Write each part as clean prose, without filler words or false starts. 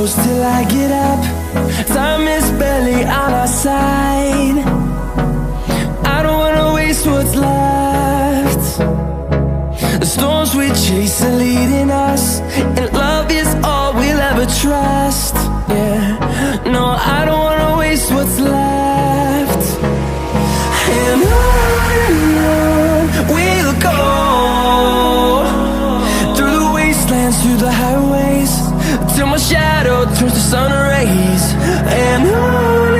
close till I get up. Time is barely on our side. I don't wanna waste what's left. The storms we chase are leading us, and love is all we'll ever trust. Yeah, no, I don't wanna waste what's left. And on we'll go, through the wastelands, through the highways, till my shadow turns to sun rays. And on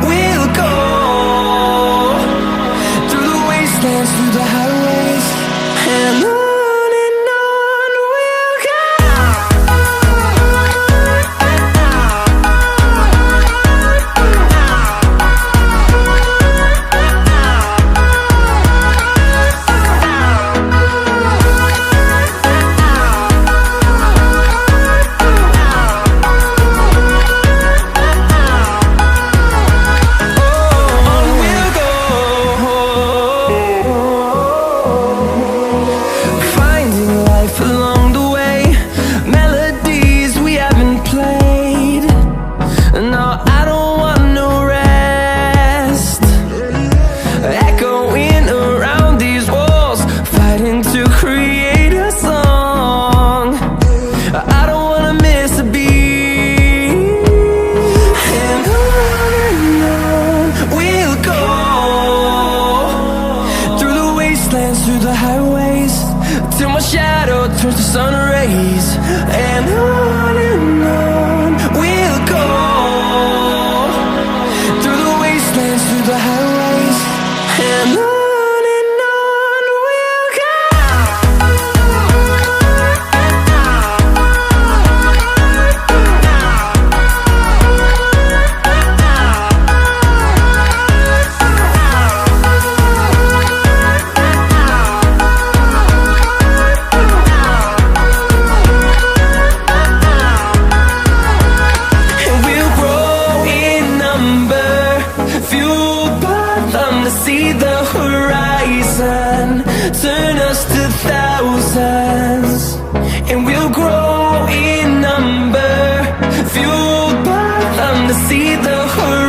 we'll go, through the wastelands, through the highways, and on we'll go. Through the highways, till my shadow turns to sun rays. And on we'll go, through the wastelands, through the highways, and on we'll go. See the horizon, turn us to thousands, and we'll grow in number, fueled by them to see the horizon.